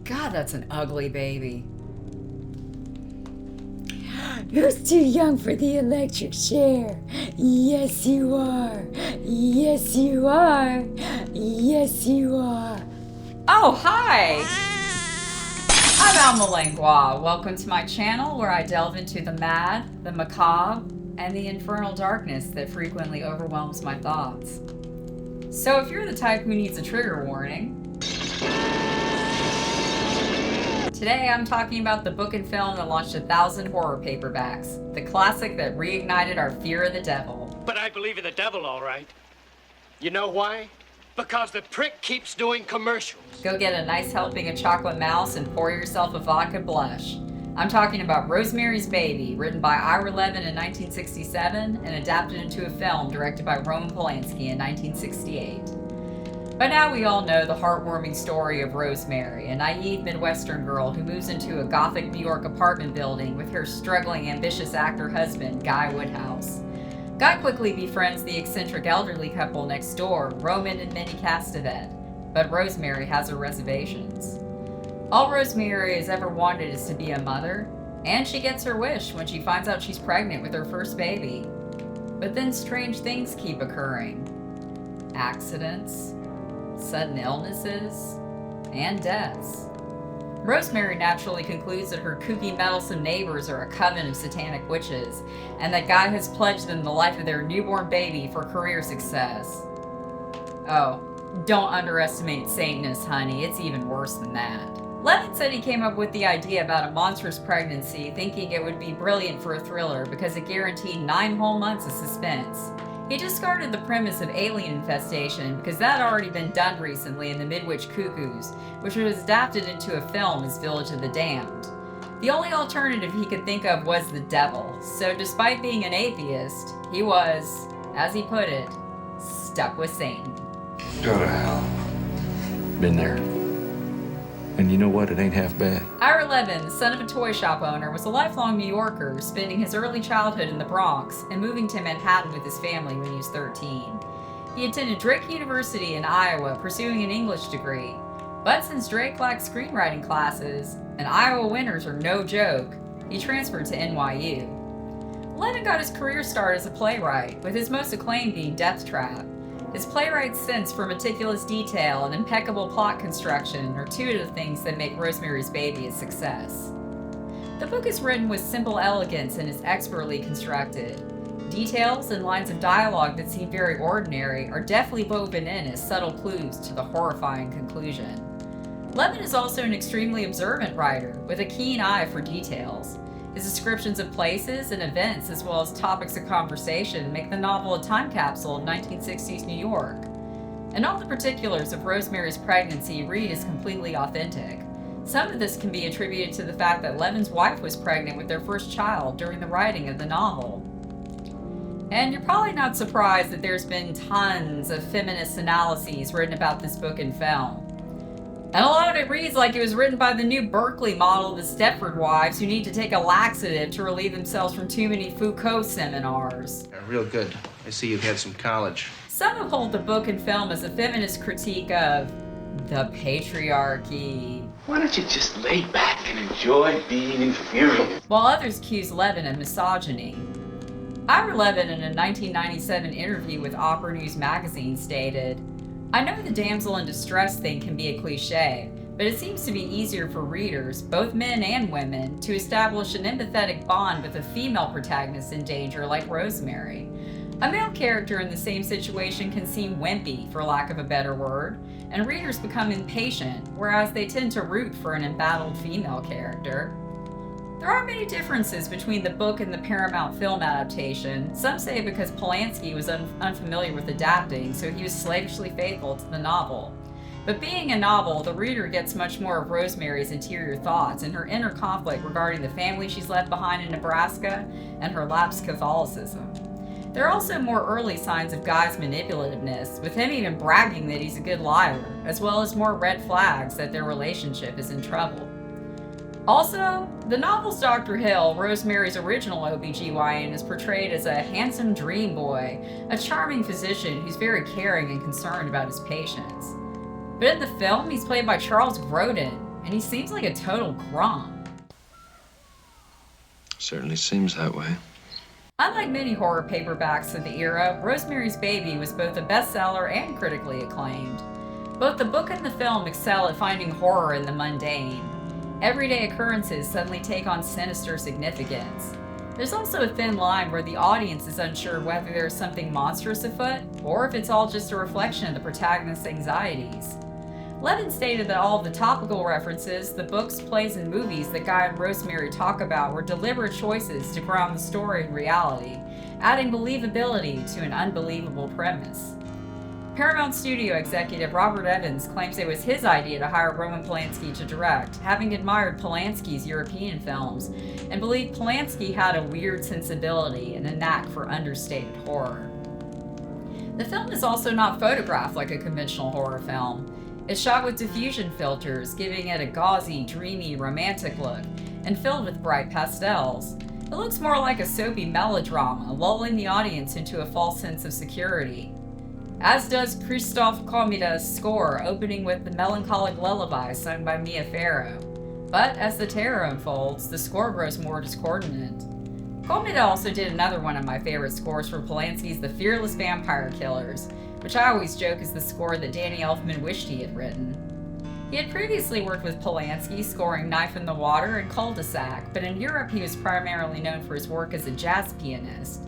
God, that's an ugly baby. Who's too young for the electric chair? Yes, you are. Yes, you are. Yes, you are. Oh, hi! I'm Alma Langlois. Welcome to my channel where I delve into the mad, the macabre, and the infernal darkness that frequently overwhelms my thoughts. So if you're the type who needs a trigger warning, today I'm talking about the book and film that launched 1,000 horror paperbacks, the classic that reignited our fear of the devil. But I believe in the devil, all right. You know why? Because the prick keeps doing commercials. Go get a nice helping of chocolate mouse and pour yourself a vodka blush. I'm talking about Rosemary's Baby, written by Ira Levin in 1967 and adapted into a film directed by Roman Polanski in 1968. By now we all know the heartwarming story of Rosemary, a naive Midwestern girl who moves into a Gothic New York apartment building with her struggling, ambitious actor husband, Guy Woodhouse. Guy quickly befriends the eccentric elderly couple next door, Roman and Minnie Castevet, but Rosemary has her reservations. All Rosemary has ever wanted is to be a mother, and she gets her wish when she finds out she's pregnant with her first baby. But then strange things keep occurring. Accidents, sudden illnesses, and deaths. Rosemary naturally concludes that her kooky, meddlesome neighbors are a coven of satanic witches, and that Guy has pledged them the life of their newborn baby for career success. Oh, don't underestimate Satanists, honey. It's even worse than that. Levin said he came up with the idea about a monstrous pregnancy, thinking it would be brilliant for a thriller because it guaranteed 9 whole months of suspense. He discarded the premise of alien infestation because that had already been done recently in The Midwich Cuckoos, which was adapted into a film as Village of the Damned. The only alternative he could think of was the devil, so despite being an atheist, he was, as he put it, stuck with Satan. Go to hell. Been there. And you know what? It ain't half bad. Ira Levin, the son of a toy shop owner, was a lifelong New Yorker, spending his early childhood in the Bronx and moving to Manhattan with his family when he was 13. He attended Drake University in Iowa, pursuing an English degree. But since Drake lacked screenwriting classes, and Iowa winters are no joke, he transferred to NYU. Levin got his career start as a playwright, with his most acclaimed being Death Trap. His playwright's sense for meticulous detail and impeccable plot construction are two of the things that make Rosemary's Baby a success. The book is written with simple elegance and is expertly constructed. Details and lines of dialogue that seem very ordinary are deftly woven in as subtle clues to the horrifying conclusion. Levin is also an extremely observant writer, with a keen eye for details. His descriptions of places and events, as well as topics of conversation, make the novel a time capsule of 1960s New York. And all the particulars of Rosemary's pregnancy read as completely authentic. Some of this can be attributed to the fact that Levin's wife was pregnant with their first child during the writing of the novel. And you're probably not surprised that there's been tons of feminist analyses written about this book and film. And a lot of it reads like it was written by the new Berkeley model of the Stepford wives who need to take a laxative to relieve themselves from too many Foucault seminars. Real good. I see you've had some college. Some uphold the book and film as a feminist critique of the patriarchy, Why don't you just lay back and enjoy being inferior? while others accuse Levin of misogyny. Ira Levin, in a 1997 interview with Opera News magazine, stated, "I know the damsel in distress thing can be a cliche, but it seems to be easier for readers, both men and women, to establish an empathetic bond with a female protagonist in danger like Rosemary. A male character in the same situation can seem wimpy, for lack of a better word, and readers become impatient, whereas they tend to root for an embattled female character." There are many differences between the book and the Paramount film adaptation. Some say because Polanski was unfamiliar with adapting, so he was slavishly faithful to the novel. But being a novel, the reader gets much more of Rosemary's interior thoughts and her inner conflict regarding the family she's left behind in Nebraska and her lapsed Catholicism. There are also more early signs of Guy's manipulativeness, with him even bragging that he's a good liar, as well as more red flags that their relationship is in trouble. Also, the novel's Dr. Hill, Rosemary's original OBGYN, is portrayed as a handsome dream boy, a charming physician who's very caring and concerned about his patients. But in the film, he's played by Charles Grodin, and he seems like a total grump. Certainly seems that way. Unlike many horror paperbacks of the era, Rosemary's Baby was both a bestseller and critically acclaimed. Both the book and the film excel at finding horror in the mundane. Everyday occurrences suddenly take on sinister significance. There's also a thin line where the audience is unsure whether there's something monstrous afoot, or if it's all just a reflection of the protagonist's anxieties. Levin stated that all of the topical references, the books, plays, and movies that Guy and Rosemary talk about were deliberate choices to ground the story in reality, adding believability to an unbelievable premise. Paramount Studio executive Robert Evans claims it was his idea to hire Roman Polanski to direct, having admired Polanski's European films, and believed Polanski had a weird sensibility and a knack for understated horror. The film is also not photographed like a conventional horror film. It's shot with diffusion filters, giving it a gauzy, dreamy, romantic look, and filled with bright pastels. It looks more like a soapy melodrama, lulling the audience into a false sense of security. As does Christophe Comida's score, opening with the melancholic lullaby sung by Mia Farrow. But as the terror unfolds, the score grows more discordant. Comida also did another one of my favorite scores for Polanski's The Fearless Vampire Killers, which I always joke is the score that Danny Elfman wished he had written. He had previously worked with Polanski, scoring Knife in the Water and Cul-de-sac, but in Europe he was primarily known for his work as a jazz pianist.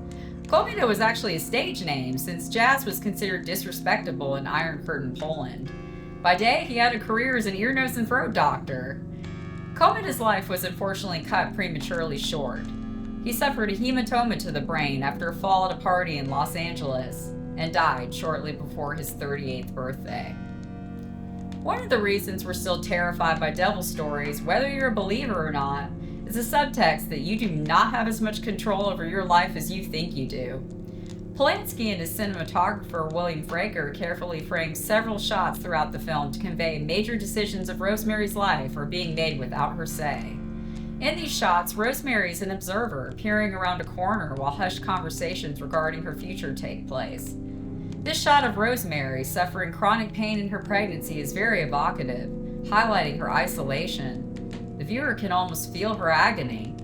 Comida was actually a stage name, since jazz was considered disrespectable in Iron Curtain Poland. By day, he had a career as an ear, nose, and throat doctor. Comida's life was unfortunately cut prematurely short. He suffered a hematoma to the brain after a fall at a party in Los Angeles, and died shortly before his 38th birthday. One of the reasons we're still terrified by devil stories, whether you're a believer or not, is a subtext that you do not have as much control over your life as you think you do. Polanski and his cinematographer William Fraker carefully framed several shots throughout the film to convey major decisions of Rosemary's life are being made without her say. In these shots, Rosemary is an observer, peering around a corner while hushed conversations regarding her future take place. This shot of Rosemary, suffering chronic pain in her pregnancy, is very evocative, highlighting her isolation. The viewer can almost feel her agony.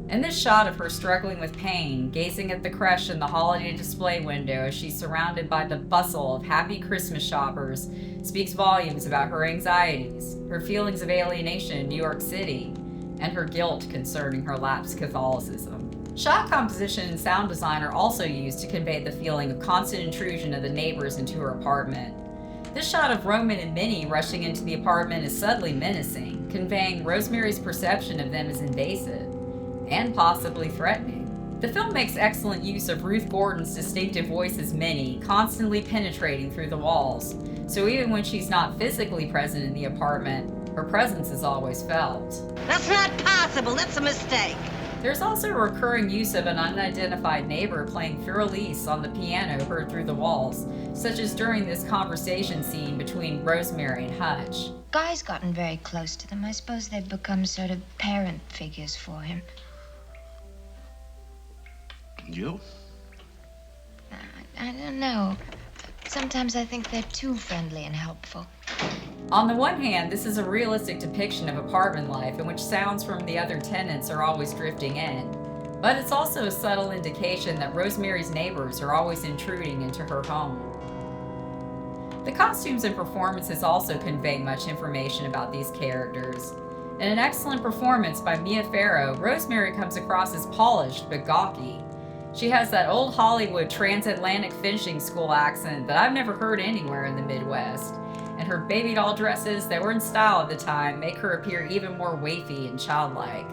And this shot of her struggling with pain, gazing at the creche in the holiday display window as she's surrounded by the bustle of happy Christmas shoppers, speaks volumes about her anxieties, her feelings of alienation in New York City, and her guilt concerning her lapsed Catholicism. Shot composition and sound design are also used to convey the feeling of constant intrusion of the neighbors into her apartment. This shot of Roman and Minnie rushing into the apartment is subtly menacing, conveying Rosemary's perception of them as invasive and possibly threatening. The film makes excellent use of Ruth Gordon's distinctive voice as Minnie, constantly penetrating through the walls, so even when she's not physically present in the apartment, her presence is always felt. That's not possible. That's a mistake. There's also a recurring use of an unidentified neighbor playing Fur-Elise on the piano heard through the walls, such as during this conversation scene between Rosemary and Hutch. Guy's gotten very close to them. I suppose they've become sort of parent figures for him. You? I don't know. Sometimes I think they're too friendly and helpful. On the one hand, this is a realistic depiction of apartment life in which sounds from the other tenants are always drifting in. But it's also a subtle indication that Rosemary's neighbors are always intruding into her home. The costumes and performances also convey much information about these characters. In an excellent performance by Mia Farrow, Rosemary comes across as polished but gawky. She has that old Hollywood transatlantic finishing school accent that I've never heard anywhere in the Midwest. And her baby doll dresses that were in style at the time make her appear even more waify and childlike.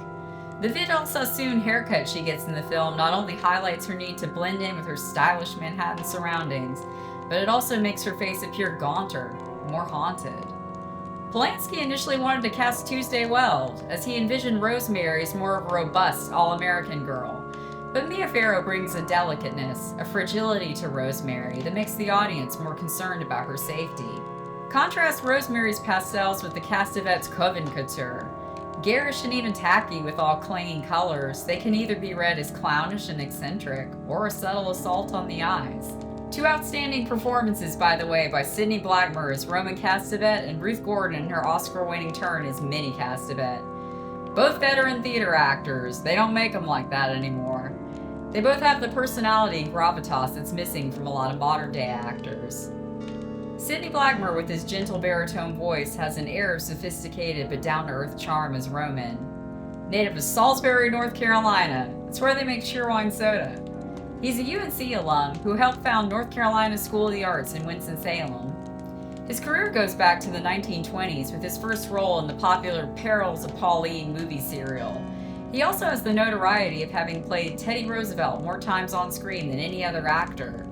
The Vidal Sassoon haircut she gets in the film not only highlights her need to blend in with her stylish Manhattan surroundings, but it also makes her face appear gaunter, more haunted. Polanski initially wanted to cast Tuesday Weld, as he envisioned Rosemary as more of a robust, all-American girl. But Mia Farrow brings a delicateness, a fragility to Rosemary that makes the audience more concerned about her safety. Contrast Rosemary's pastels with the Castevet's Coven couture. Garish and even tacky with all clanging colors, they can either be read as clownish and eccentric, or a subtle assault on the eyes. Two outstanding performances, by the way, by Sidney Blackmer as Roman Castevet and Ruth Gordon in her Oscar-winning turn as Minnie Castevet. Both veteran theater actors. They don't make them like that anymore. They both have the personality and gravitas that's missing from a lot of modern-day actors. Sidney Blackmer, with his gentle baritone voice, has an air of sophisticated but down-to-earth charm as Roman. Native of Salisbury, North Carolina, it's where they make Cheerwine soda. He's a UNC alum who helped found North Carolina School of the Arts in Winston-Salem. His career goes back to the 1920s with his first role in the popular Perils of Pauline movie serial. He also has the notoriety of having played Teddy Roosevelt more times on screen than any other actor.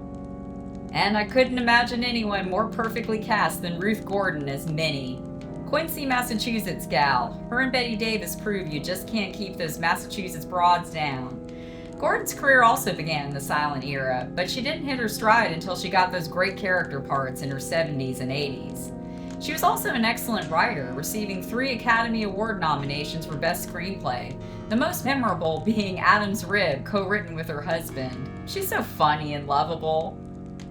And I couldn't imagine anyone more perfectly cast than Ruth Gordon as Minnie. Quincy, Massachusetts gal. Her and Betty Davis prove you just can't keep those Massachusetts broads down. Gordon's career also began in the silent era, but she didn't hit her stride until she got those great character parts in her 70s and 80s. She was also an excellent writer, receiving 3 Academy Award nominations for Best Screenplay, the most memorable being Adam's Rib, co-written with her husband. She's so funny and lovable.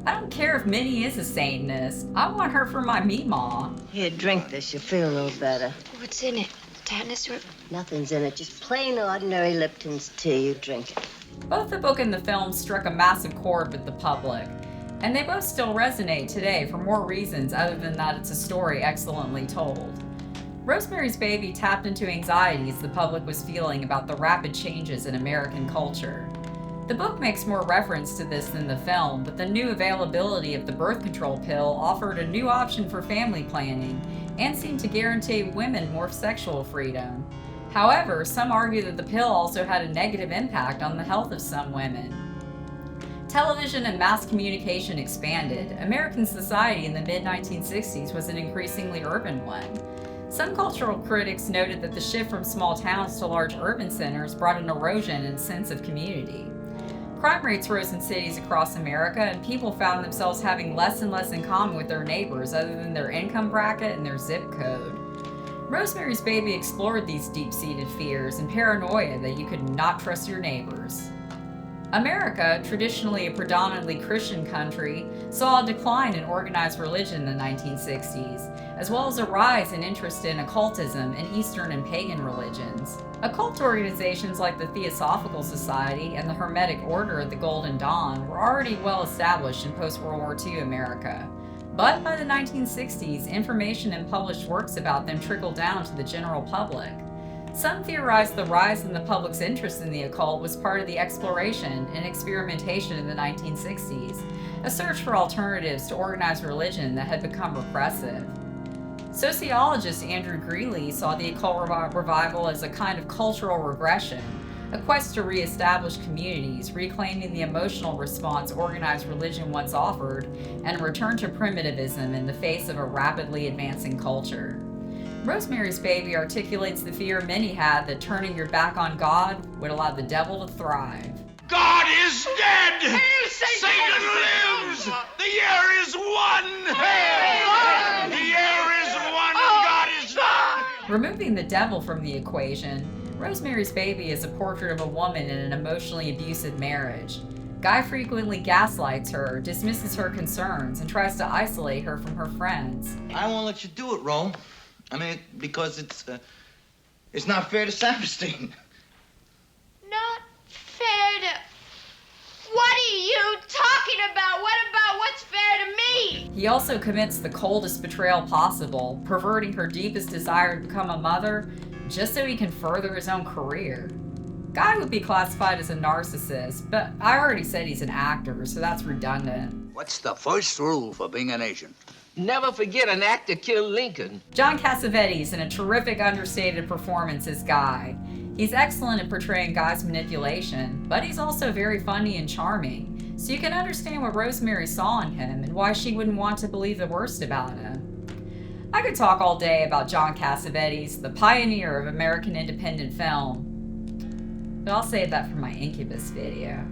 I don't care if Minnie is a Satanist. I want her for my Meemaw. Here, drink this. You'll feel a little better. What's in it? Tetanus rib? Nothing's in it. Just plain ordinary Lipton's tea. You drink it. Both the book and the film struck a massive chord with the public, and they both still resonate today for more reasons other than that it's a story excellently told. Rosemary's Baby tapped into anxieties the public was feeling about the rapid changes in American culture. The book makes more reference to this than the film, but the new availability of the birth control pill offered a new option for family planning and seemed to guarantee women more sexual freedom. However, some argue that the pill also had a negative impact on the health of some women. Television and mass communication expanded. American society in the mid-1960s was an increasingly urban one. Some cultural critics noted that the shift from small towns to large urban centers brought an erosion in sense of community. Crime rates rose in cities across America, and people found themselves having less and less in common with their neighbors other than their income bracket and their zip code. Rosemary's Baby explored these deep-seated fears and paranoia that you could not trust your neighbors. America, traditionally a predominantly Christian country, saw a decline in organized religion in the 1960s, as well as a rise in interest in occultism and Eastern and pagan religions. Occult organizations like the Theosophical Society and the Hermetic Order of the Golden Dawn were already well established in post-World War II America. But by the 1960s, information and published works about them trickled down to the general public. Some theorized the rise in the public's interest in the occult was part of the exploration and experimentation in the 1960s, a search for alternatives to organized religion that had become repressive. Sociologist Andrew Greeley saw the occult revival as a kind of cultural regression, a quest to re-establish communities, reclaiming the emotional response organized religion once offered, and a return to primitivism in the face of a rapidly advancing culture. Rosemary's Baby articulates the fear many had that turning your back on God would allow the devil to thrive. God is dead! Hail Satan lives! The year is one! The year is one and God is not! Removing the devil from the equation, Rosemary's Baby is a portrait of a woman in an emotionally abusive marriage. Guy frequently gaslights her, dismisses her concerns, and tries to isolate her from her friends. I won't let you do it, Rome. I mean, because it's not fair to Saperstein. Not fair to... What are you talking about? What about what's fair to me? He also commits the coldest betrayal possible, perverting her deepest desire to become a mother just so he can further his own career. Guy would be classified as a narcissist, but I already said he's an actor, so that's redundant. What's the first rule for being an agent? Never forget an actor killed Lincoln. John Cassavetes in a terrific understated performance as Guy. He's excellent at portraying Guy's manipulation, but he's also very funny and charming, so you can understand what Rosemary saw in him and why she wouldn't want to believe the worst about him. I could talk all day about John Cassavetes, the pioneer of American independent film, but I'll save that for my Incubus video.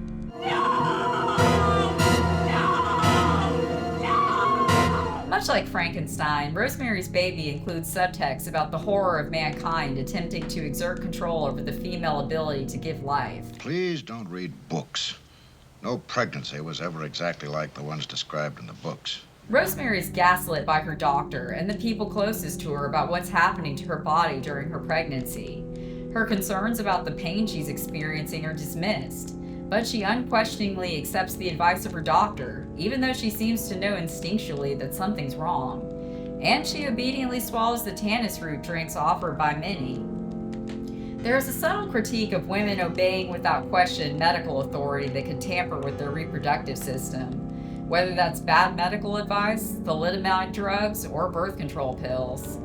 Much like Frankenstein, Rosemary's Baby includes subtext about the horror of mankind attempting to exert control over the female ability to give life. Please don't read books. No pregnancy was ever exactly like the ones described in the books. Rosemary's gaslit by her doctor and the people closest to her about what's happening to her body during her pregnancy. Her concerns about the pain she's experiencing are dismissed, but she unquestioningly accepts the advice of her doctor, even though she seems to know instinctually that something's wrong. And she obediently swallows the tannis root drinks offered by Minnie. There is a subtle critique of women obeying without question medical authority that could tamper with their reproductive system, whether that's bad medical advice, thalidomide drugs, or birth control pills.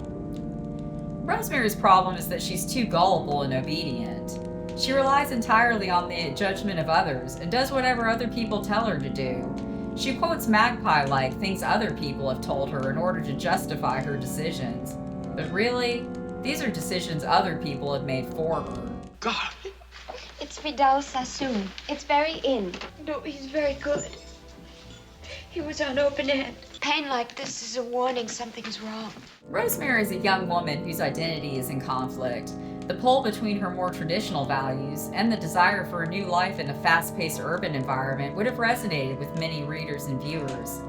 Rosemary's problem is that she's too gullible and obedient. She relies entirely on the judgment of others and does whatever other people tell her to do. She quotes magpie-like things other people have told her in order to justify her decisions. But really, these are decisions other people have made for her. God. It's Vidal Sassoon. It's very in. No, he's very good. He was on open end. Pain like this is a warning something's wrong. Rosemary is a young woman whose identity is in conflict. The pull between her more traditional values and the desire for a new life in a fast-paced urban environment would have resonated with many readers and viewers.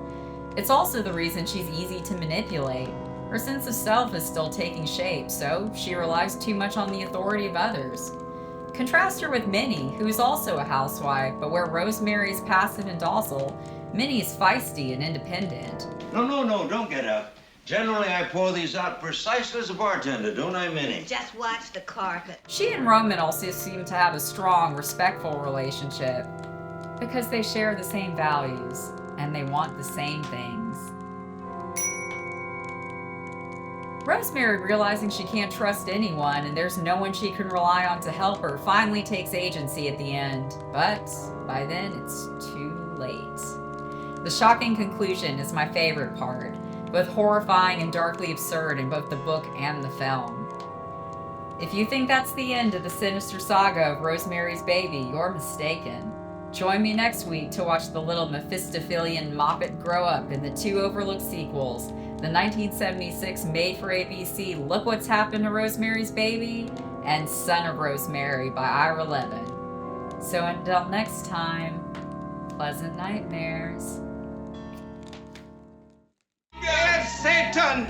It's also the reason she's easy to manipulate. Her sense of self is still taking shape, so she relies too much on the authority of others. Contrast her with Minnie, who is also a housewife, but where Rosemary is passive and docile, Minnie is feisty and independent. No, don't get up. Generally, I pour these out precisely as a bartender, don't I, Minnie? Just watch the carpet. She and Roman also seem to have a strong, respectful relationship because they share the same values and they want the same things. Rosemary, realizing she can't trust anyone and there's no one she can rely on to help her, finally takes agency at the end. But by then, it's too late. The shocking conclusion is my favorite part, both horrifying and darkly absurd in both the book and the film. If you think that's the end of the sinister saga of Rosemary's Baby, you're mistaken. Join me next week to watch the little Mephistophelian Moppet grow up in the two overlooked sequels, the 1976 made-for-ABC Look What's Happened to Rosemary's Baby and Son of Rosemary by Ira Levin. So until next time, pleasant nightmares. Yes, Satan!